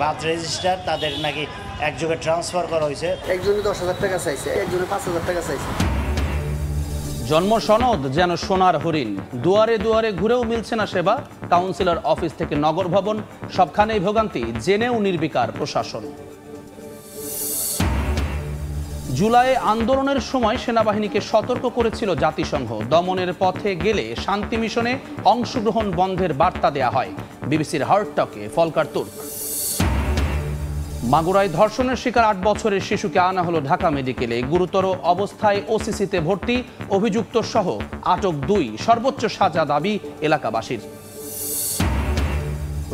Birth register তাদের নাকি একযোগে ট্রান্সফার করা হয়েছে। একজনে 10,000 টাকা চাইছে, একজনে 5,000 টাকা চাইছে। জন্ম সনদ যেন সোনার হরিণ, দুয়ারে দুয়ারে ঘুরেও মিলছে না সেবা। কাউন্সিলর অফিস থেকে নগর ভবন, সবখানেই ভোগান্তি, জেনেও নির্বিকার প্রশাসন। জুলাইয়ে আন্দোলনের সময় সেনাবাহিনীকে সতর্ক করেছিল জাতিসংঘ, দমনের পথে গেলে শান্তি মিশনে অংশগ্রহণ বন্ধের বার্তা দেয়া হয়। বিবিসির হার্ট টকে ফলকার তুর্ক। মাগুরায় ধর্ষণের শিকার 8 বছরের শিশুকে আনা হলো ঢাকা মেডিকেলে, গুরুতর অবস্থায় ওসিসিতে ভর্তি, অভিযুক্ত সহ আটক 2, সর্বোচ্চ সাজা দাবি এলাকাবাসীর।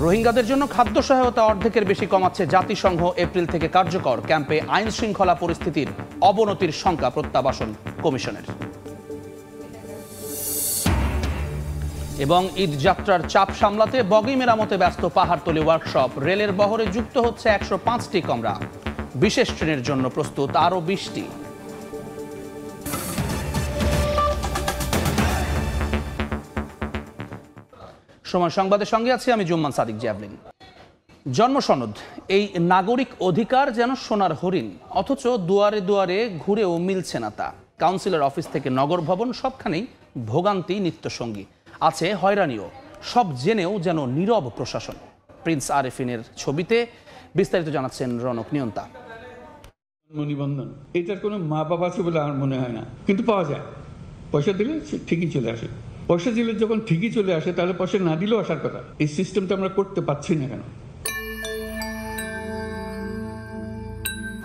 রোহিঙ্গাদের জন্য খাদ্য সহায়তা অর্ধেকের বেশি কমাচ্ছে জাতিসংঘ, এপ্রিল থেকে কার্যকর। ক্যাম্পে আইন শৃঙ্খলা পরিস্থিতির অবনতির শঙ্কা প্রত্যাবাসন কমিশনের। এবং ঈদ যাত্রার চাপ সামলাতে বগি মেরামতে ব্যস্ত পাহাড়তলি ওয়ার্কশপ, রেলের বহরে যুক্ত হচ্ছে 105টি কামরা, বিশেষ ট্রেনের জন্য প্রস্তুত আরও 20টি। সময় সংবাদের সঙ্গে আছি আমি জুম্মান সাদিক জ্যাভলিন। জন্ম সনদ, এই নাগরিক অধিকার যেন সোনার হরিণ, অথচ দুয়ারে দুয়ারে ঘুরেও মিলছে না তা। কাউন্সিলর অফিস থেকে নগর ভবন, সবখানেই ভোগান্তি নিত্যসঙ্গী, আছে হয়রানিও। সব জেনেও যেন নীরব প্রশাসন। প্রিন্স আরেফিনের ছবিতে বিস্তারিত জানাচ্ছেন রনক নিয়ন্তা। নিবন্ধন এটার কোনো মা বাবা আছে বলে আমার মনে হয় না, কিন্তু পাওয়া যায়। পয়সা দিলে ঠিকই চলে আসে। পয়সা দিলে যখন ঠিকই চলে আসে, তাহলে পয়সা না দিলেও আসার কথা। এই সিস্টেমটা আমরা করতে পারছি না কেন?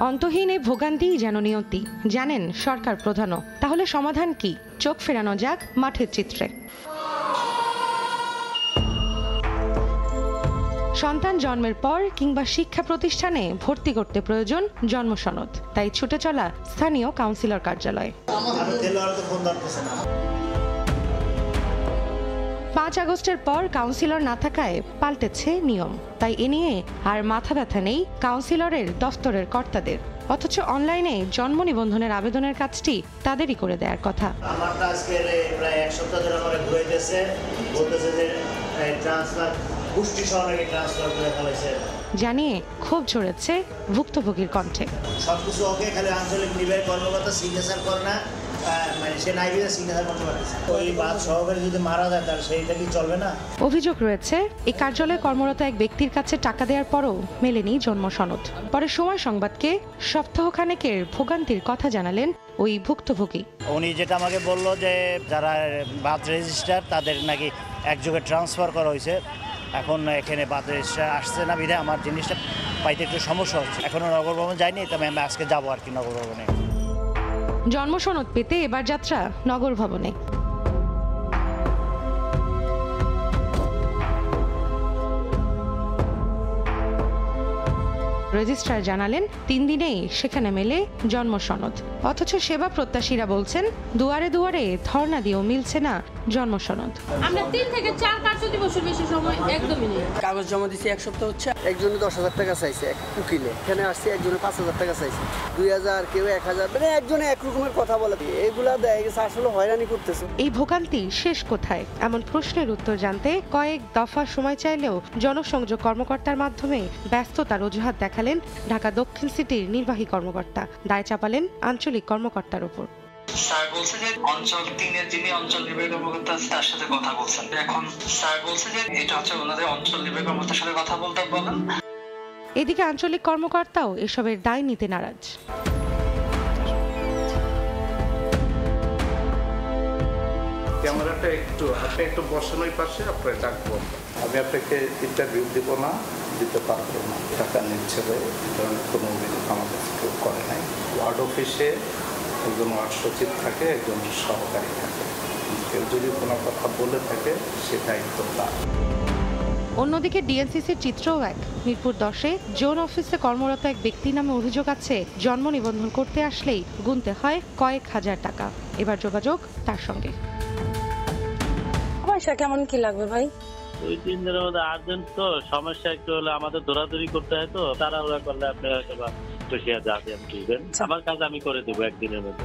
অন্তহীন এই ভোগান্তিই যেন নিয়তি, জানেন সরকার প্রধানও। তাহলে সমাধান কি? চোখ ফেরানো যাক মাঠের চিত্রে। সন্তান জন্মের পর কিংবা শিক্ষা প্রতিষ্ঠানে ভর্তি করতে প্রয়োজন জন্ম সনদ, তাই ছুটে চলা স্থানীয় কাউন্সিলর কার্যালয়। 5 আগস্টের পর কাউন্সিলর না থাকায় পাল্টেছে নিয়ম, তাই এ নিয়ে আর মাথা ব্যথা নেই কাউন্সিলরের দফতরের কর্তাদের। অথচ অনলাইনে জন্ম নিবন্ধনের আবেদনের কাজটি তাদেরই করে দেওয়ার কথা। আমারটা আজকে প্রায় 1 সপ্তাহ ধরে আমার ঘুরাইতেছে, বলতেছে যে ট্রান্সফার পুষ্টি সহকারে ট্রান্সফার করে ফেলেছে জানিয়ে ক্ষোভ ঝরেছে ভুক্তভোগীর কণ্ঠে। সবকিছু ওকে, খালি আঞ্চলিক নির্বাহী কর্মকর্তা সিগনেচার করে না, মানে সে নাইবিয়া সিগনেচার করতে পারতেছে। ওই বাদ সহকারী যদি মারা যায় তাহলে সেইটা কি চলবে না? অভিযোগ রয়েছে এই কার্যালয়ে কর্মরত এক ব্যক্তির কাছে টাকা দেওয়ার পরও মেলেনি জন্ম সনদ। পরে সময় সংবাদকে সপ্তাহখানেকের ভোগান্তির কথা জানালেন ওই ভুক্তভোগী। উনি যেটা আমাকে বললো যে যারা বার্থ রেজিস্টার তাদের নাকি একযোগে ট্রান্সফার করা হয়েছে। এখন এখানে বার্থ রেজিস্টার আসছে না বিধায় আমার জিনিসটা পাইতে একটু সমস্যা হচ্ছে। এখনও নগর ভবন যাইনি, তবে আমি আজকে যাবো আর কি নগর ভবনে। জন্ম সনদ পেতে এবার যাত্রা নগর ভবনে। রেজিস্ট্রার জানালেন 3 দিনেই সেখানে মেলে জন্ম সনদ। অথচ সেবা প্রত্যাশীরা বলছেন দুয়ারে দুয়ারে ধর্ণা দিয়েও মিলছে না জন্ম সনদ। আমরা 3 থেকে 4 কার্য দিবসের বেশি সময় একদমই নেই। কাগজ জমা দিয়েছি 1 সপ্তাহ হচ্ছে। একজনে 10,000 টাকা চাইছে এক উকিলে, এখানে আসছে একজনে 5,000 টাকা চাইছে, 2,000, কেউ 1,000, মানে একজনে এক রকমের কথা বলে। এগুলা দেয় গেছে আসলে হয়রানি করতেছে। এই ভোগান্তি শেষ কোথায়? এমন প্রশ্নের উত্তর জানতে কয়েক দফা সময় চাইলেও জনসংযোগ কর্মকর্তার মাধ্যমে ব্যস্ততার অজুহাত দেখালেন ঢাকা দক্ষিণ সিটির নির্বাহী কর্মকর্তা। দায় চাপালেন আঞ্চলিক কর্মকর্তার উপর। স্যার বলছে যে অঞ্চল 3-এর যিনি অঞ্চল নির্বাহী কর্মকর্তা আছে তার সাথে কথা বলছেন। এখন স্যার বলছে যে এটা হচ্ছে ওনাদের অঞ্চল নির্বাহী কর্মকর্তার সাথে কথা বলতে বলেন। এদিকে আঞ্চলিক কর্মকর্তাও এসবের দায় নিতে নারাজ। ক্যামেরাটা আপনি একটু বসেন ওই পাশে, আপনার ডাকবো। আমি আপনাকে ইন্টারভিউ দিব না, দিতে পারবো না। টাকা নিচ্ছে ধরনের কোনো অভিযোগ আমাদের কেউ করে নাই। ওয়ার্ড অফিসে একজন ওয়ার্ড সচিব থাকে, একজন সহকারী থাকে। কেউ যদি কোনো কথা বলে থাকে সে দায়িত্ব তার। অন্যদিকে ডিএনসিসির চিত্রও এক। মিরপুর 10-এ জোন অফিসে কর্মরত এক ব্যক্তির নামে অভিযোগ আছে জন্ম নিবন্ধন করতে আসলেই গুনতে হয় কয়েক হাজার টাকা। এবার যোগাযোগ তার সঙ্গে। পয়সা কেমন কি লাগবে ভাই? 2-3 দিনের মধ্যে আর্জেন্ট তো, সমস্যা একটু হলে আমাদের দৌড়াদৌড়ি করতে হয়, তো তাড়াহুড়া করলে আপনি হয়তো বা খুশি দিবেন। আমার কাজ আমি করে দেবো 1 দিনের মধ্যে।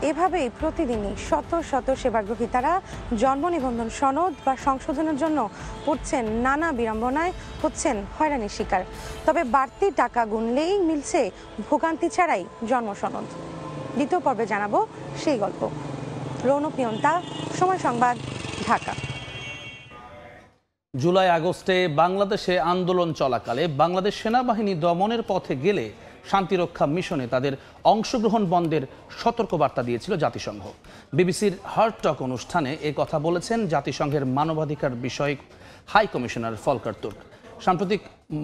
এভাবেই প্রতিদিনই শত শত সেবাগ্রহী তারা জন্ম নিবন্ধন সনদ বা সংশোধনের জন্য পড়ছেন নানা বিড়ম্বনায়, হচ্ছেন হয়রানির শিকার। তবে বাড়তি টাকা গুনলেই মিলছে ভোগান্তি ছাড়াই জন্ম সনদ। দ্বিতীয় পর্বে জানাবো সেই গল্প। রৌনক নিয়ন্তা, সময় সংবাদ, ঢাকা। জুলাই আগস্টে বাংলাদেশে আন্দোলন চলাকালে বাংলাদেশ সেনাবাহিনী দমনের পথে গেলে শান্তিরক্ষা মিশনে তাদের অংশগ্রহণ বন্ধের সতর্কবার্তা দিয়েছিল জাতিসংঘ। বিবিসির হার্ট টক অনুষ্ঠানে এ কথা বলেছেন জাতিসংঘের মানবাধিকার বিষয়ক হাই কমিশনার ফলকার তুর্ক। সাম্প্রতিক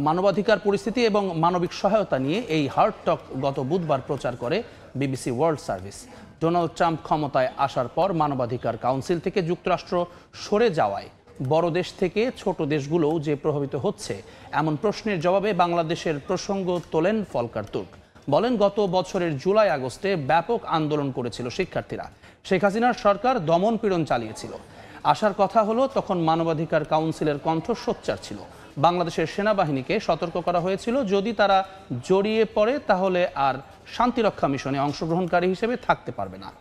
মানবাধিকার পরিস্থিতি এবং মানবিক সহায়তা নিয়ে এই হার্ট টক গত বুধবার প্রচার করে BBC world service. Donald Trump ক্ষমতায় আসার পর মানবাধিকার কাউন্সিল থেকে যুক্তরাষ্ট্র সরে যাওয়ায় বড় দেশ থেকে ছোট দেশগুলোও যে প্রভাবিত হচ্ছে এমন প্রশ্নের জবাবে বাংলাদেশের প্রসঙ্গ তোলেন ফলকার তুর্ক। বলেন, গত বছরের জুলাই আগস্টে ব্যাপক আন্দোলন করেছিল শিক্ষার্থীরা। শেখ হাসিনার সরকার দমন পীড়ন চালিয়েছিল। আসার কথা হলো তখন মানবাধিকার কাউন্সিলের কণ্ঠ সোচ্চার ছিল। বাংলাদেশের সেনাবাহিনীকে সতর্ক করা হয়েছিল যদি তারা জড়িয়ে পড়ে তাহলে আর শান্তিরক্ষা মিশনে অংশগ্রহণকারী হিসেবে থাকতে পারবে না।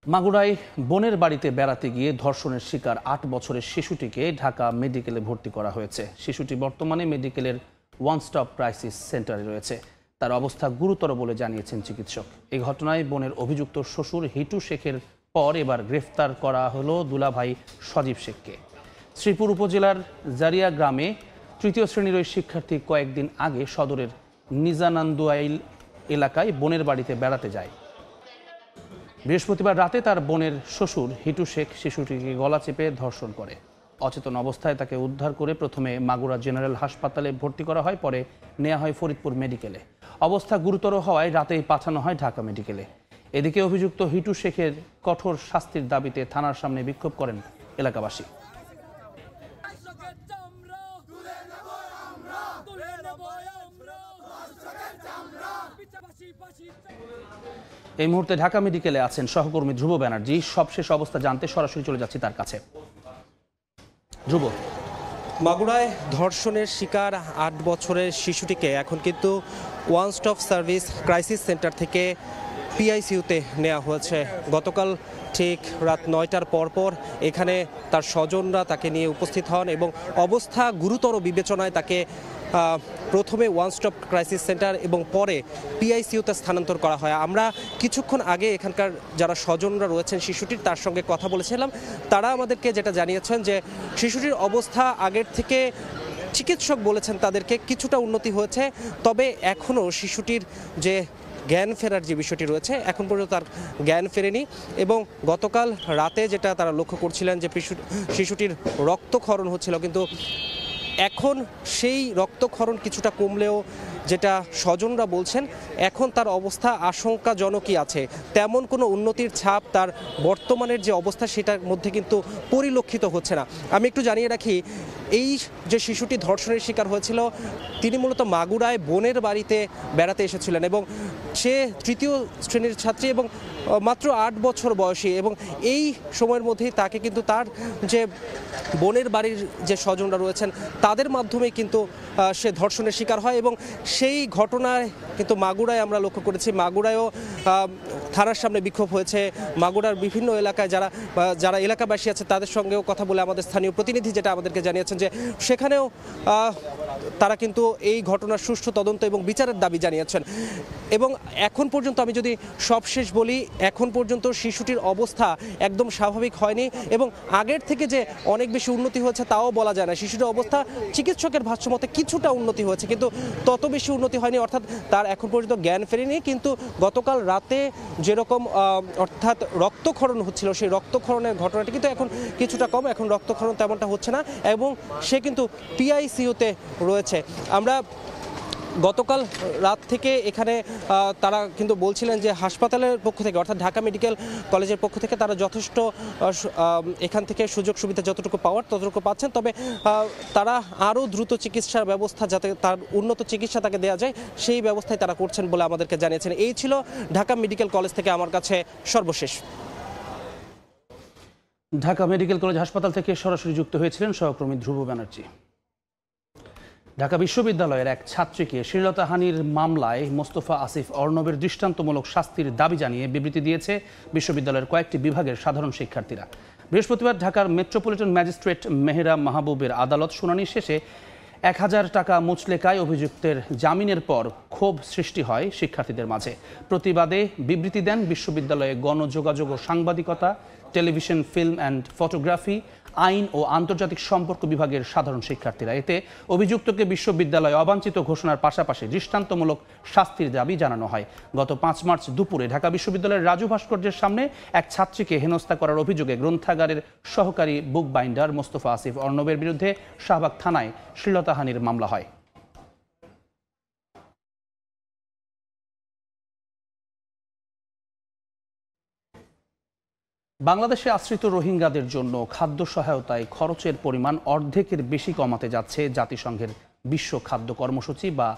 মাগুরায় বোনের বাড়িতে বেড়াতে গিয়ে ধর্ষণের শিকার ৮ বছরের শিশুটিকে ঢাকা মেডিকেলে ভর্তি করা হয়েছে। শিশুটি বর্তমানে মেডিকেলের ওয়ান স্টপ ক্রাইসিস সেন্টারে রয়েছে। তার অবস্থা গুরুতর বলে জানিয়েছেন চিকিৎসক। এই ঘটনায় বোনের অভিযুক্ত শ্বশুর হিটু শেখের পর এবার গ্রেফতার করা হলো দুলাভাই সজীব শেখকে। শ্রীপুর উপজেলার জারিয়া গ্রামে ৩য় শ্রেণীর ওই শিক্ষার্থী কয়েকদিন আগে সদরের নিজানান্দুয়াইল এলাকায় বোনের বাড়িতে বেড়াতে যায়। বৃহস্পতিবার রাতে তার বোনের শ্বশুর হিটু শেখ শিশুটিকে গলা চেপে ধর্ষণ করে। অচেতন অবস্থায় তাকে উদ্ধার করে প্রথমে মাগুরা জেনারেল হাসপাতালে ভর্তি করা হয়, পরে নেওয়া হয় ফরিদপুর মেডিকেলে। অবস্থা গুরুতর হওয়ায় রাতেই পাঠানো হয় ঢাকা মেডিকেলে। এদিকে অভিযুক্ত হিটু শেখের কঠোর শাস্তির দাবিতে থানার সামনে বিক্ষোভ করেন এলাকাবাসী। এই মুহূর্তে ঢাকা মেডিকেলে আছেন সহকর্মী ধ্রুব ব্যানার্জি। সবশেষ অবস্থা জানতে সরাসরি চলে যাচ্ছি তার কাছে। ধ্রুব, মাগুরায় ধর্ষণের শিকার ৮ বছরের শিশুটিকে এখন কিন্তু one stop service crisis centre থেকে পিআইসিইউতে নেওয়া হয়েছে। গতকাল ঠিক রাত ৯টার পরপর এখানে তার স্বজনরা তাকে নিয়ে উপস্থিত হন এবং অবস্থা গুরুতর বিবেচনায় তাকে প্রথমে ওয়ান স্টপ ক্রাইসিস সেন্টার এবং পরে পিআইসিইউতে স্থানান্তর করা হয়। আমরা কিছুক্ষণ আগে এখানকার যারা স্বজনরা রয়েছেন শিশুটির, তার সঙ্গে কথা বলেছিলাম। তারা আমাদেরকে যেটা জানিয়েছেন যে শিশুটির অবস্থা আগের থেকে চিকিৎসক বলেছেন তাদেরকে কিছুটা উন্নতি হয়েছে, তবে এখনও শিশুটির যে জ্ঞান ফেরার যে বিষয়টি রয়েছে এখন পর্যন্ত তার জ্ঞান ফেরেনি। এবং গতকাল রাতে যেটা তারা লক্ষ্য করছিলেন যে শিশুটির রক্তক্ষরণ হচ্ছিল, কিন্তু এখন সেই রক্তক্ষরণ কিছুটা কমলেও যেটা স্বজনরা বলছেন এখন তার অবস্থা আশঙ্কাজনকই আছে। তেমন কোনো উন্নতির ছাপ তার বর্তমানের যে অবস্থা সেটার মধ্যে কিন্তু পরিলক্ষিত হচ্ছে না। আমি একটু জানিয়ে রাখি, এই যে শিশুটি ধর্ষণের শিকার হয়েছিল তিনি মূলত মাগুরায় বোনের বাড়িতে বেড়াতে এসেছিলেন এবং সে ৩য় শ্রেণীর ছাত্রী এবং মাত্র ৮ বছর বয়সী। এবং এই সময়ের মধ্যেই তাকে কিন্তু তার যে বোনের বাড়ির যে স্বজনরা রয়েছেন তাদের মাধ্যমে কিন্তু সে ধর্ষণের শিকার হয়। এবং সেই ঘটনায় কিন্তু মাগুরায় আমরা লক্ষ্য করেছি, মাগুরায়ও থানার সামনে বিক্ষোভ হয়েছে। মাগুরার বিভিন্ন এলাকায় যারা এলাকাবাসী আছে তাদের সঙ্গেও কথা বলে আমাদের স্থানীয় প্রতিনিধি যেটা আমাদেরকে জানিয়েছেন যে সেখানেও তারা কিন্তু এই ঘটনার সুষ্ঠু তদন্ত এবং বিচারের দাবি জানিয়েছেন। এবং এখন পর্যন্ত আমি যদি সবশেষ বলি, এখন পর্যন্ত শিশুটির অবস্থা একদম স্বাভাবিক হয়নি এবং আগের থেকে যে অনেক বেশি উন্নতি হয়েছে তাও বলা যায় না। শিশুটির অবস্থা চিকিৎসকের ভাষ্যমতে কিছুটা উন্নতি হয়েছে, কিন্তু তত বেশি উন্নতি হয়নি, অর্থাৎ তার এখন পর্যন্ত জ্ঞান ফেরেনি। কিন্তু গতকাল রাতে যেরকম অর্থাৎ রক্তক্ষরণ হচ্ছিল সেই রক্তক্ষরণের ঘটনাটি কিন্তু এখন কিছুটা কম, এখন রক্তক্ষরণ তেমনটা হচ্ছে না এবং সে কিন্তু পিআইসিইউতে রয়েছে। আমরা গতকাল রাত থেকে এখানে তারা কিন্তু বলছিলেন যে হাসপাতালের পক্ষ থেকে অর্থাৎ ঢাকা মেডিকেল কলেজের পক্ষ থেকে তারা যথেষ্ট এখান থেকে সুযোগ সুবিধা যতটুকু পাওয়ার ততটুকু পাচ্ছেন, তবে তারা আরও দ্রুত চিকিৎসার ব্যবস্থা যাতে তার উন্নত চিকিৎসা তাকে দেওয়া যায় সেই ব্যবস্থায় তারা করছেন বলে আমাদেরকে জানিয়েছেন। এই ছিল ঢাকা মেডিকেল কলেজ থেকে আমার কাছে সর্বশেষ। ঢাকা মেডিকেল কলেজ হাসপাতাল থেকে সরাসরি যুক্ত হয়েছিলেন সহকর্মী ধ্রুব ব্যানার্জি। ঢাকা বিশ্ববিদ্যালয়ের এক ছাত্রীকে শ্লীলতাহানির মামলায় মোস্তফা আসিফ অর্ণবের দৃষ্টান্তমূলক শাস্তির দাবি জানিয়ে বিবৃতি দিয়েছে বিশ্ববিদ্যালয়ের কয়েকটি বিভাগের সাধারণ শিক্ষার্থীরা। বৃহস্পতিবার ঢাকার মেট্রোপলিটন ম্যাজিস্ট্রেট মেহেরা মাহবুবের আদালত শুনানি শেষে 1000 টাকা মুচলেকায় অভিযুক্তের জামিনের পর ক্ষোভ সৃষ্টি হয় শিক্ষার্থীদের মাঝে। প্রতিবাদে বিবৃতি দেন বিশ্ববিদ্যালয়ে গণযোগাযোগ ও সাংবাদিকতা, টেলিভিশন, ফিল্ম অ্যান্ড ফটোগ্রাফি, আইন ও আন্তর্জাতিক সম্পর্ক বিভাগের সাধারণ শিক্ষার্থীরা। এতে অভিযুক্তকে বিশ্ববিদ্যালয়ে অবাঞ্ছিত ঘোষণার পাশাপাশি দৃষ্টান্তমূলক শাস্তির দাবি জানানো হয়। গত 5 মার্চ দুপুরে ঢাকা বিশ্ববিদ্যালয়ের রাজু ভাস্কর্যের সামনে এক ছাত্রীকে হেনস্থা করার অভিযোগে গ্রন্থাগারের সহকারী বুক বাইন্ডার মোস্তফা আসিফ অর্ণবের বিরুদ্ধে শাহবাগ থানায় শ্লীলতাহানির মামলা হয়। বাংলাদেশে আশ্রিত রোহিঙ্গাদের জন্য খাদ্য সহায়তায় খরচের পরিমাণ অর্ধেকের বেশি কমাতে যাচ্ছে জাতিসংঘের বিশ্ব খাদ্য কর্মসূচি বা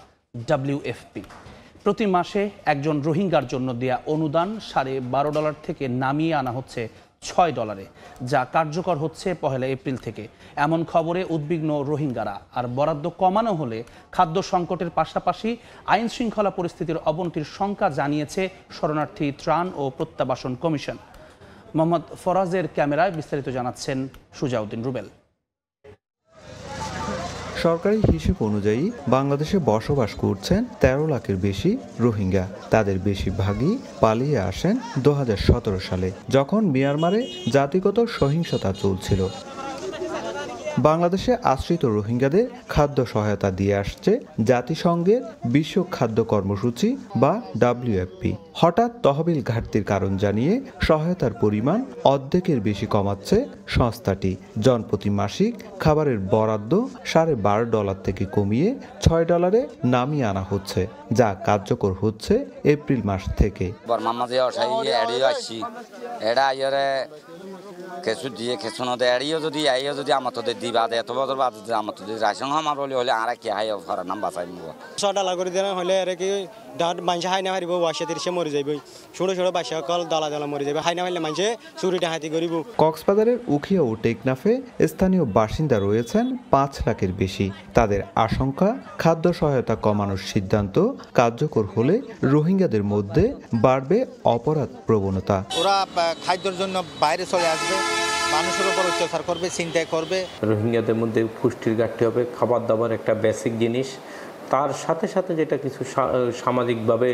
WFP। প্রতি মাসে একজন রোহিঙ্গার জন্য দেয়া অনুদান $12.5 থেকে নামিয়ে আনা হচ্ছে $6, যা কার্যকর হচ্ছে 1 এপ্রিল থেকে। এমন খবরে উদ্বিগ্ন রোহিঙ্গারা। আর বরাদ্দ কমানো হলে খাদ্য সংকটের পাশাপাশি আইন শৃঙ্খলা পরিস্থিতির অবনতির শঙ্কা জানিয়েছে শরণার্থী ত্রাণ ও প্রত্যাবাসন কমিশন। মোহাম্মদ ফরাজের ক্যামেরায় বিস্তারিত জানাচ্ছেন সুজাউদ্দিন রুবেল। সরকারি হিসেব অনুযায়ী বাংলাদেশে বসবাস করছেন 13 লাখের বেশি রোহিঙ্গা। তাদের বেশিরভাগই পালিয়ে আসেন 2017 সালে, যখন মিয়ানমারে জাতিগত সহিংসতা চলছিল। বাংলাদেশে আশ্রিত রোহিঙ্গাদের খাদ্য সহায়তা দিয়ে আসছে জাতিসংঘের বিশ্ব খাদ্য কর্মসূচি বা WFP। হঠাৎ তহবিল ঘাটতির কারণ জানিয়ে সহায়তার পরিমাণ অর্ধেকের বেশি কমাচ্ছে সংস্থাটি। জনপ্রতি মাসিক খাবারের বরাদ্দ $12.5 থেকে কমিয়ে $6 নামিয়ে আনা হচ্ছে, যা কার্যকর হচ্ছে এপ্রিল মাস থেকে। কিছু দিয়ে কিছু না দেয় যদি আমাদের দিবা দেয় এত বছর বাদ আমার রাশন আমার হলে আর কি হাই ফরার নাম বাঁচাই $6 করে দেওয়া হলে আর কি মানুষ হাই না হারিব 80-30 মরে যাইব, ছোটো ছোটো বাসা কল দলা মরে যাবে, হাই না হলে মানুষে চুরিটা হাতি করিব। কক্সবাজারের উখিয়া ও টেকনাফে স্থানীয় বাসিন্দা রয়েছেন 5 লাখের বেশি। তাদের আশঙ্কা, খাদ্য সহায়তা কমানোর সিদ্ধান্ত কার্যকর হলে রোহিঙ্গাদের মধ্যে বাড়বে অপরাধ প্রবণতা। ওরা খাদ্যের জন্য বাইরে চলে আসবে, মানুষের উপর অত্যাচার করবে, চিন্তা করবে। রোহিঙ্গাদের মধ্যে পুষ্টির ঘাটতি হবে, খাবার দাবার একটা বেসিক জিনিস। তার সাথে সাথে যেটা কিছু সামাজিকভাবে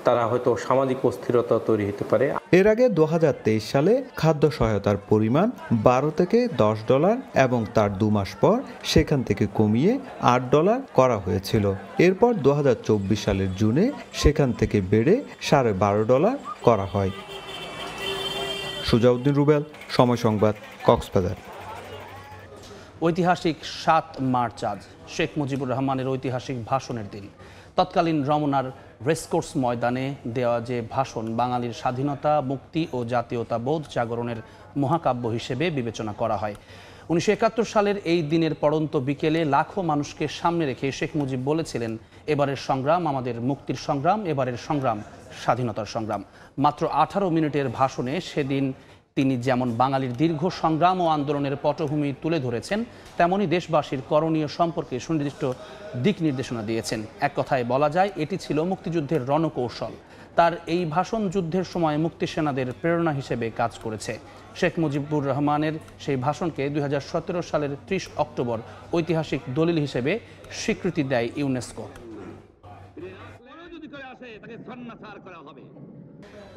তারা হয়তো সামাজিক অস্থিরতা তৈরি হতে পারে। এর আগে 2023 সালে খাদ্য সহায়তার পরিমাণ $12 থেকে $10 এবং তার 2 মাস পর সেখান থেকে কমিয়ে $8 করা হয়েছিল। এরপর 2024 সালের জুনে সেখান থেকে বেড়ে $12.5 করা হয়। সুজাউদ্দিন রুবেল, সময় সংবাদ, কক্সবাজার। ঐতিহাসিক 7 মার্চ আজ শেখ মুজিবুর রহমানের ঐতিহাসিক ভাষণের দিন। তৎকালীন রমনার রেসকোর্স ময়দানে দেওয়া যে ভাষণ বাঙালির স্বাধীনতা, মুক্তি ও জাতীয়তাবোধ জাগরণের মহাকাব্য হিসেবে বিবেচনা করা হয়। 1971 সালের এই দিনের পড়ন্ত বিকেলে লাখো মানুষকে সামনে রেখে শেখ মুজিব বলেছিলেন, এবারের সংগ্রাম আমাদের মুক্তির সংগ্রাম, এবারের সংগ্রাম স্বাধীনতার সংগ্রাম। মাত্র 18 মিনিটের ভাষণে সেদিন তিনি যেমন বাঙালির দীর্ঘ সংগ্রাম ও আন্দোলনের পটভূমি তুলে ধরেছেন, তেমনি দেশবাসীর করণীয় সম্পর্কে সুনির্দিষ্ট দিক নির্দেশনা দিয়েছেন। এক কথায় বলা যায় এটি ছিল মুক্তিযুদ্ধের রণকৌশল। তার এই ভাষণ যুদ্ধের সময় মুক্তিসেনাদের প্রেরণা হিসেবে কাজ করেছে। শেখ মুজিবুর রহমানের সেই ভাষণকে 2017 সালের 30 অক্টোবর ঐতিহাসিক দলিল হিসেবে স্বীকৃতি দেয় ইউনেস্কো।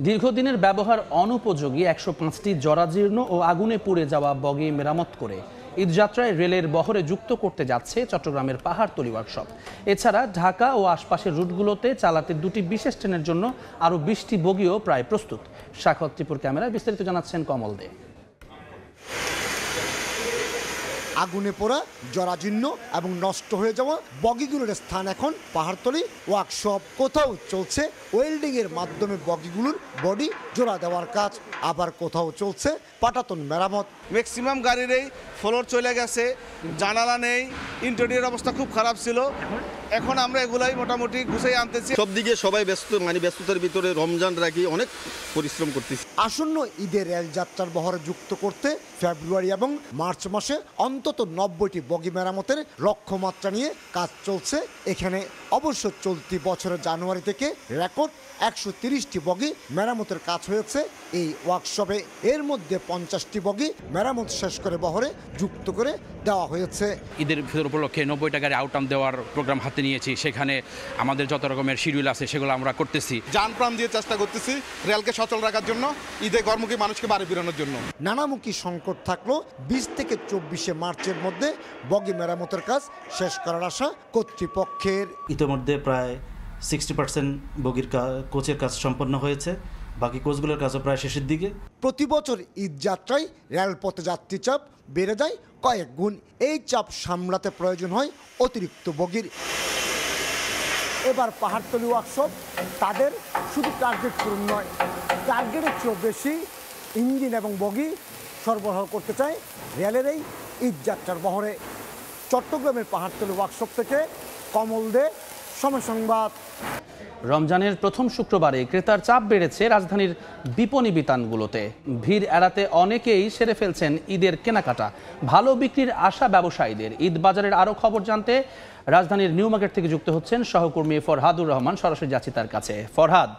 দীর্ঘদিনের ব্যবহার অনুপযোগী 105টি জরাজীর্ণ ও আগুনে পুড়ে যাওয়া বগি মেরামত করে ঈদযাত্রায় রেলের বহরে যুক্ত করতে যাচ্ছে চট্টগ্রামের পাহাড়তলী ওয়ার্কশপ। এছাড়া ঢাকা ও আশপাশের রুটগুলোতে চালাতে 2টি বিশেষ ট্রেনের জন্য আরও 20টি বগিও প্রায় প্রস্তুত। সাক্ষাৎ ত্রিপুর ক্যামেরায় বিস্তারিত জানাচ্ছেন কমল দে। আগুনে পোড়া, জরাজীর্ণ এবং নষ্ট হয়ে যাওয়া বগিগুলোর স্থান এখন পাহাড়তলী ওয়ার্কশপ। কোথাও চলছে ওয়েল্ডিংয়ের মাধ্যমে বগিগুলোর বডি জোড়া দেওয়ার কাজ, আবার কোথাও চলছে পাটাতন মেরামত। ম্যাক্সিমাম গাড়িরই ফ্লোর চলে গেছে, জানালা নেই, ইন্টেরিয়র অবস্থা খুব খারাপ ছিল। এখন আমরা এগুলাই মোটামুটি গুছিয়ে আনতেছি। সব দিকে সবাই ব্যস্ত, মানে ব্যস্ততার ভিতরে রমজান রাখি অনেক পরিশ্রম করতেছি। আসন্ন ঈদের রেলযাত্রার বহরে যুক্ত করতে ফেব্রুয়ারি এবং মার্চ মাসে অন্তত 90টি বগি মেরামতের লক্ষ্যমাত্রা নিয়ে কাজ চলছে এখানে। অবশ্য চলতি বছরের জানুয়ারি থেকে রেকর্ড 130টি বগি মেরামতের কাজ হয়েছে এই ওয়ার্কশপে। এর মধ্যে 50টি বগি মেরামত শেষ করে বহরে যুক্ত করে দেওয়া হয়েছে। ঈদের ফিতর উপলক্ষে 90টা গাড়ি আউটটাম দেওয়ার প্রোগ্রাম হাতে নিয়েছি। সেখানে আমাদের যত রকমের শিডিউল আছে সেগুলো আমরা করতেছি। জান প্রাণ দিয়ে চেষ্টা করতেছি রেলকে সচল রাখার জন্য, ঈদে গরমুখী মানুষকে বাড়ি ফেরানোর জন্য। নানামুখী সংকট থাকলেও 20 থেকে 24 মার্চের মধ্যে বগি মেরামতের কাজ শেষ করার আশা কর্তৃপক্ষের। ইতিমধ্যে প্রায় 60% বগির কোচের কাজ সম্পন্ন হয়েছে, বাকি কোচগুলোর কাজও প্রায় শেষের দিকে। প্রতি বছর ঈদ যাত্রায় রেলপথে যাত্রী চাপ বেড়ে যায় কয়েক গুণ। এই চাপ সামলাতে প্রয়োজন হয় অতিরিক্ত বগির। এবার পাহাড়তলি ওয়ার্কশপ তাদের শুধু টার্গেট পূরণ নয়, টার্গেটের চেয়েও বেশি ইঞ্জিন এবং বগি সরবরাহ করতে চায় রেলের এই ঈদ যাত্রার বহরে। চট্টগ্রামের পাহাড়তলি ওয়ার্কশপ থেকে কমল দে, সময় সংবাদ। রমজানের প্রথম শুক্রবারে ক্রেতার চাপ বেড়েছে রাজধানীর বিপণী বিতানগুলোতে। ভিড় এড়াতে অনেকেই সেরে ফেলছেন ঈদের কেনাকাটা। ভালো বিক্রির আশা ব্যবসায়ীদের। ঈদ বাজারের আরও খবর জানতে রাজধানীর নিউ মার্কেট থেকে যুক্ত হচ্ছেন সহকর্মী ফরহাদুর রহমান। সরাসরি যাচ্ছি তার কাছে। ফরহাদ,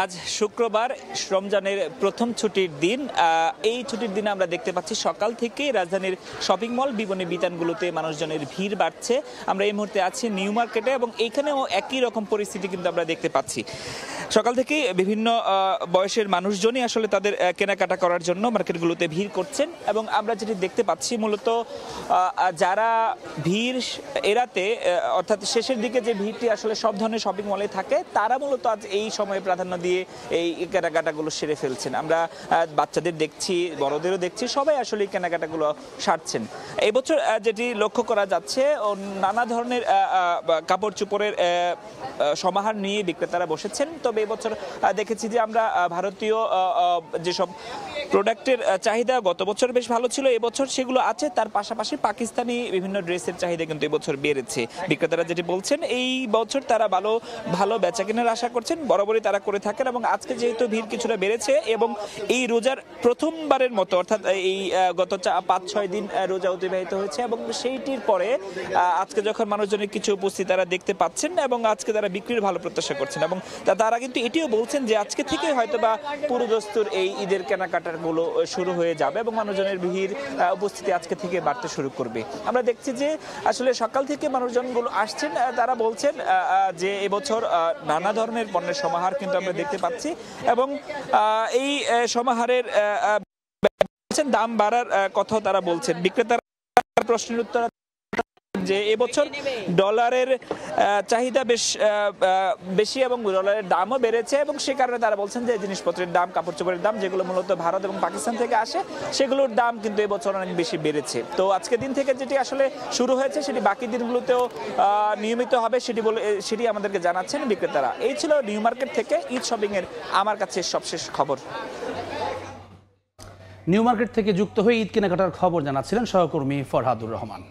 আজ শুক্রবার, রমজানের প্রথম ছুটির দিন। এই ছুটির দিনে আমরা দেখতে পাচ্ছি সকাল থেকে রাজধানীর শপিং মল, বিপণী বিতানগুলোতে মানুষজনের ভিড় বাড়ছে। আমরা এই মুহূর্তে আছি নিউ মার্কেটে এবং এইখানেও একই রকম পরিস্থিতি কিন্তু আমরা দেখতে পাচ্ছি। সকাল থেকে বিভিন্ন বয়সের মানুষজনই আসলে তাদের কেনাকাটা করার জন্য মার্কেটগুলোতে ভিড় করছেন এবং আমরা যেটি দেখতে পাচ্ছি মূলত যারা ভিড় এড়াতে, অর্থাৎ শেষের দিকে যে ভিড়টি আসলে সব ধরনের শপিং মলে থাকে, তারা মূলত আজ এই সময়ে প্রাধান্য দিয়ে এই কেনাকাটাগুলো সেরে ফেলছেন। আমরা বাচ্চাদের দেখছি, বড়দেরও দেখছি, সবাই আসলে এই কেনাকাটাগুলো সারছেন। এই বছর যেটি লক্ষ্য করা যাচ্ছে, নানা ধরনের কাপড় চোপড়ের সমাহার নিয়ে বিক্রেতারা বসেছেন। তবে এবছর দেখেছি যে আমরা ভারতীয় যেসব প্রোডাক্টের চাহিদা গত বছর বেশ ভালো ছিল, এবছর সেগুলো আছে। তার পাশাপাশি পাকিস্তানি বিভিন্ন ড্রেসের চাহিদা কিন্তু এবছর বেড়েছে। বিক্রেতারা যেটি বলছেন, এই বছর তারা ভালো বেচা কেনার আশা করছেন, বরাবরই তারা করে থাকেন। এবং আজকে যেহেতু ভিড় কিছুটা বেড়েছে এবং এই রোজার প্রথমবারের মতো, অর্থাৎ এই গত 5-6 দিন রোজা অতিবাহিত হয়েছে এবং সেইটির পরে আজকে যখন মানুষজনের কিছু উপস্থিত তারা দেখতে পাচ্ছেন এবং আজকে তারা বিক্রির ভালো প্রত্যাশা করছেন এবং তারা কিন্তু এটিও বলছেন যে আজকে থেকে হয়তোবা পুরোদস্তুর এই ঈদের কেনাকাটাগুলো শুরু হয়ে যাবে এবং মানুষজনের ভিড় উপস্থিতি আজকে থেকে বাড়তে শুরু করবে। আমরা দেখছি যে আসলে সকাল থেকে মানুষজনগুলো আসছেন, তারা বলছেন যে এবছর নানা ধরনের পণ্যের সমাহার কিন্তু আমরা দেখতে পাচ্ছি এবং এই সমাহারের দাম বাড়ার কথাও তারা বলছেন। বিক্রেতারা প্রশ্নের উত্তর যে এবছর ডলারের চাহিদা বেশি এবং ডলারের দামও বেড়েছে এবং সে কারণে তারা বলছেন যে জিনিসপত্রের দাম, কাপড় চোপড়ের দাম যেগুলো মূলত ভারত এবং পাকিস্তান থেকে আসে, সেগুলোর দাম কিন্তু এবছর অনেক বেশি বেড়েছে। তো আজকের দিন থেকে যেটি আসলে শুরু হয়েছে সেটি বাকি দিনগুলোতেও নিয়মিত হবে সেটি আমাদেরকে জানাচ্ছেন বিক্রেতারা। এই ছিল নিউ মার্কেট থেকে ঈদ শপিং এর আমার কাছে সবশেষ খবর। নিউ মার্কেট থেকে যুক্ত হয়ে ঈদ কেনাকাটার খবর জানাচ্ছিলেন সহকর্মী ফরহাদুর রহমান।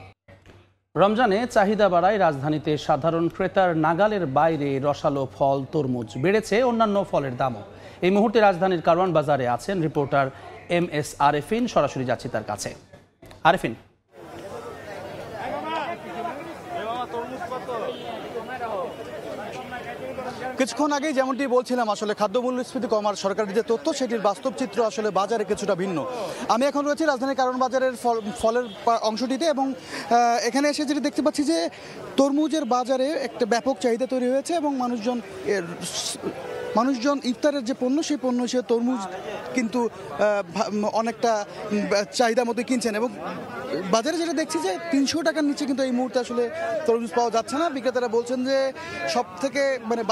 রমজানে চাহিদা বাড়ায় রাজধানীতে সাধারণ ক্রেতার নাগালের বাইরে রসালো ফল, তরমুজ। বেড়েছে অন্যান্য ফলের দামও। এই মুহূর্তে রাজধানীর কারওয়ান বাজারে আছেন রিপোর্টার MS আরেফিন। সরাসরি যাচ্ছি তার কাছে। আরেফিন, কিছুক্ষণ আগেই যেমনটি বলছিলাম, আসলে খাদ্য মূল্যস্ফীতি কমার সরকারের যে তথ্য, সেটির বাস্তব চিত্র আসলে বাজারে কিছুটা ভিন্ন। আমি এখন রয়েছি রাজধানীর কারওয়ান বাজারের ফলের অংশটিতে এবং এখানে এসে যেটি দেখতে পাচ্ছি যে তরমুজের বাজারে একটা ব্যাপক চাহিদা তৈরি হয়েছে এবং মানুষজন ইফতারের যে পণ্য, সেই পণ্য হিসেবে তরমুজ কিন্তু অনেকটা চাহিদা মতো কিনছেন এবং বাজারে যেটা দেখছি যে 300 টাকার নিচে কিন্তু এই মুহূর্তে আসলে তরমুজ পাওয়া যাচ্ছে না। বিক্রেতারা বলছেন যে সব থেকে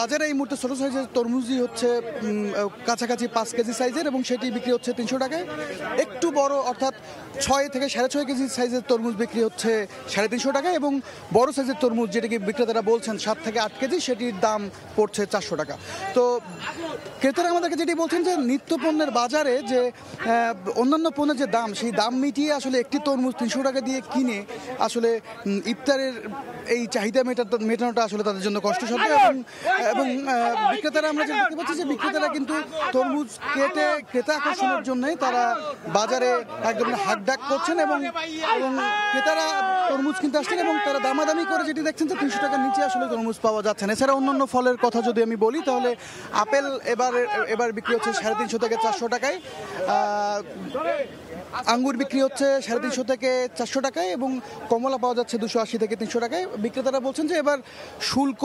বাজারে এই মুহূর্তে ছোটো সাইজের তরমুজই হচ্ছে কাছাকাছি 5 কেজি সাইজের এবং সেটি বিক্রি হচ্ছে 300 টাকায়। একটু বড় অর্থাৎ 6 থেকে 6.5 কেজি সাইজের তরমুজ বিক্রি হচ্ছে 350 টাকায় এবং বড় সাইজের তরমুজ যেটাকে বিক্রেতারা বলছেন 7 থেকে 8 কেজি, সেটির দাম পড়ছে 400 টাকা। তো ক্রেতারা আমাদেরকে যেটি বলছেন যে নিত্য পণ্যের বাজারে যে অন্যান্য পণ্যের যে দাম, সেই দাম মিটিয়ে আসলে একটি তরমুজ 300 টাকা দিয়ে কিনে আসলে ইফতারের এই চাহিদা মেটানোটা আসলে তাদের জন্য কষ্টসাধ্য। এবং বিক্রেতারা আমরা যে দেখতে পাচ্ছি যে বিক্রেতারা কিন্তু তরমুজ কেটে ক্রেতা আকর্ষণের জন্যই তারা বাজারে একদম হাকডাক করছেন এবং ক্রেতারা তরমুজ কিনতে আসছেন এবং তারা দামাদামি করে যেটি দেখছেন যে 300 টাকার নিচে আসলে তরমুজ পাওয়া যাচ্ছে না। এছাড়া অন্যান্য ফলের কথা যদি আমি বলি তাহলে আপেল এবার বিক্রি হচ্ছে 350 থেকে 400 টাকায়, আঙ্গুর বিক্রি হচ্ছে 350 থেকে 400 টাকায় এবং কমলা পাওয়া যাচ্ছে 280 থেকে 300 টাকায়। বিক্রেতারা বলছেন যে এবার শুল্ক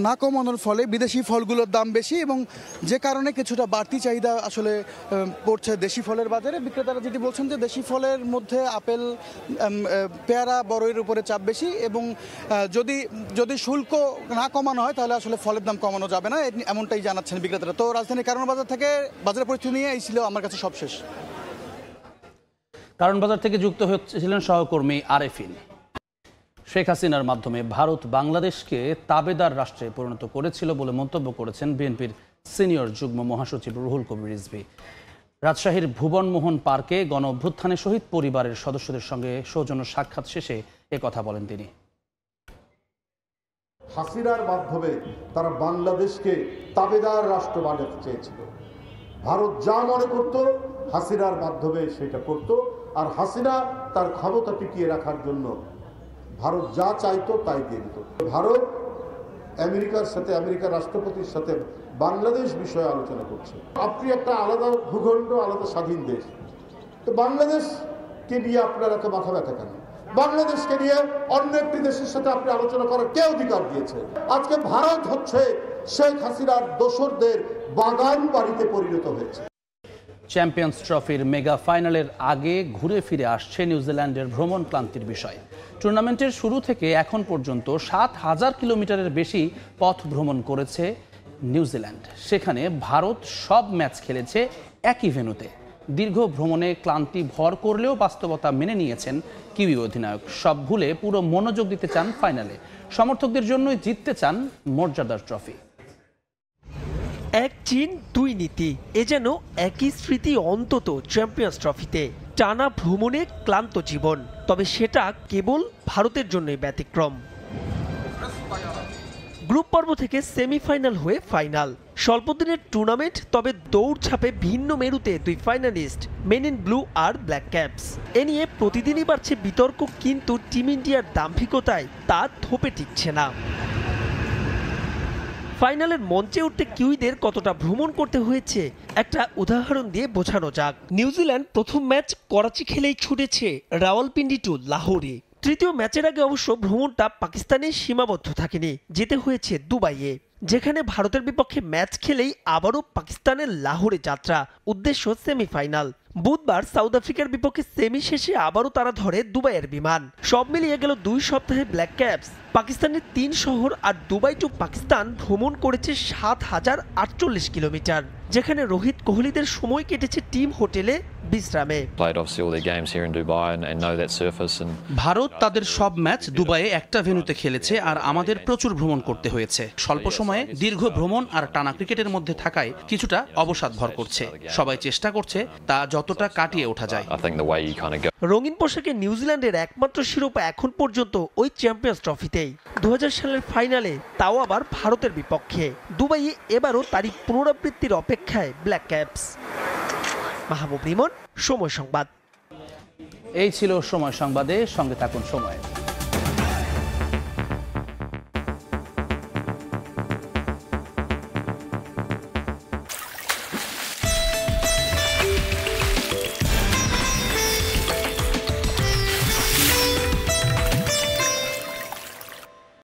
না কমানোর ফলে বিদেশি ফলগুলোর দাম বেশি এবং যে কারণে কিছুটা বাড়তি চাহিদা আসলে পড়ছে দেশি ফলের বাজারে। বিক্রেতারা যেটি বলছেন যে দেশি ফলের মধ্যে আপেল, পেয়ারা, বড়ইয়ের উপরে চাপ বেশি এবং যদি শুল্ক না কমানো হয় তাহলে আসলে ফলের দাম কমানো যাবে না, এমনটাই জানাচ্ছেন বিক্রেতারা। তো রাজধানীর কারণ বাজার থেকে বাজারের পরিস্থিতি নিয়ে এই ছিল আমার কাছে সবশেষ। কারণ বাজার থেকে যুক্ত হচ্ছিলেন সহকর্মী আরেফিন। শেখ হাসিনার মাধ্যমে ভারত বাংলাদেশকে তাবেদার রাষ্ট্রে পরিণত করেছিল বলে মন্তব্য করেছেন বিএনপির সিনিয়র যুগ্ম মহাসচিব রুহুল কবির রিজভী। রাজশাহীর ভুবনমোহন পার্কে গণ অভ্যুত্থানে শহীদ পরিবারের সদস্যদের সঙ্গে সৌজন্য সাক্ষাৎ শেষে একথা বলেন তিনি। হাসিনার মাধ্যমে তারা বাংলাদেশকে তাবেদার রাষ্ট্র বানাতে চেয়েছিল। ভারত যা মনে করত হাসিনার মাধ্যমে সেটা করত, আর হাসিনা তার ক্ষমতা টিকিয়ে রাখার জন্য ভারত যা চাইতো তাই দিয়ে দিত। ভারত আমেরিকার সাথে, আমেরিকার রাষ্ট্রপতির সাথে বাংলাদেশ বিষয়ে আলোচনা করছে। আপনি একটা আলাদা ভূখণ্ড, আলাদা স্বাধীন দেশ, তো বাংলাদেশকে নিয়ে আপনার এত মাথা ব্যথা কেন? বাংলাদেশকে নিয়ে অন্য একটি দেশের সাথে আপনি আলোচনা করার কে অধিকার দিয়েছে? আজকে ভারত হচ্ছে শেখ হাসিনার দোসরদের বাগান বাড়িতে পরিণত হয়েছে। চ্যাম্পিয়ন্স ট্রফির মেগা ফাইনালের আগে ঘুরে ফিরে আসছে নিউজিল্যান্ডের ভ্রমণ ক্লান্তির বিষয়। টুর্নামেন্টের শুরু থেকে এখন পর্যন্ত 7000 কিলোমিটারের বেশি পথ ভ্রমণ করেছে নিউজিল্যান্ড। সেখানে ভারত সব ম্যাচ খেলেছে একই ভেন্যুতে। দীর্ঘ ভ্রমণে ক্লান্তি ভর করলেও বাস্তবতা মেনে নিয়েছেন কিউই অধিনায়ক। সব ভুলে পুরো মনোযোগ দিতে চান ফাইনালে। সমর্থকদের জন্যই জিততে চান মর্যাদার ট্রফি। এক চীন দুই নীতি, এ যেন একই স্মৃতি অন্তত চ্যাম্পিয়ন্স ট্রফিতে। টানা ভ্রমণে ক্লান্ত জীবন, তবে সেটা কেবল ভারতের জন্যই ব্যতিক্রম। গ্রুপ পর্ব থেকে সেমিফাইনাল হয়ে ফাইনাল, স্বল্পদিনের টুর্নামেন্ট, তবে দৌড়ঝাঁপে ভিন্ন মেরুতে দুই ফাইনালিস্ট, মেন ইন ব্লু আর ব্ল্যাক ক্যাপস। এ নিয়ে প্রতিদিনই বাড়ছে বিতর্ক, কিন্তু টিম ইন্ডিয়ার দাম্ভিকতায় তা থোপে টিকছে না। ফাইনালের মঞ্চে উঠতে কিউইদের কতটা ভ্রমণ করতে হয়েছে একটা উদাহরণ দিয়ে বোঝানো যাক। নিউজিল্যান্ড প্রথম ম্যাচ করাচি খেলেই ছুটেছে রাওয়ালপিন্ডি টু লাহোরে। তৃতীয় ম্যাচের আগে অবশ্য ভ্রমণটা পাকিস্তানে সীমাবদ্ধ থাকেনি, যেতে হয়েছে দুবাইয়ে, যেখানে ভারতের বিপক্ষে ম্যাচ খেলেই আবারও পাকিস্তানের লাহোরে যাত্রা, উদ্দেশ্য সেমিফাইনাল। বুধবার সাউথ আফ্রিকার বিপক্ষে সেমি শেষে আবারও তারা ধরে দুবাইয়ের বিমান। সব মিলিয়ে গেল 2 সপ্তাহে ব্ল্যাক ক্যাপস পাকিস্তানের 3 শহর আর দুবাই টু পাকিস্তান ভ্রমণ করেছে 7048 কিলোমিটার, যেখানে রোহিত কোহলিদের সময় কেটেছে টিম হোটেলে বিশ্রামে। ভারত তাদের সব ম্যাচ দুবাইয়ে একটা ভেন্যুতে খেলেছে, আর আমাদের প্রচুর ভ্রমণ করতে হয়েছে। স্বল্প সময়ে দীর্ঘ ভ্রমণ আর টানা ক্রিকেটের মধ্যে থাকায় কিছুটা অবসাদ ভর করছে। সবাই চেষ্টা করছে তা যতটা কাটিয়ে ওঠা যায়। রঙিন পোশাকে নিউজিল্যান্ডের একমাত্র শিরোপা এখন পর্যন্ত ওই চ্যাম্পিয়ন্স ট্রফিতেই, 2000 সালের ফাইনালে, তাও আবার ভারতের বিপক্ষে। দুবাইয়ে এবারও তারই পুনরাবৃত্তির অপেক্ষায় ব্ল্যাক ক্যাপস। মাহবুব রিমন, সময় সংবাদ। এই ছিল সময় সংবাদে, সঙ্গে থাকুন সময়।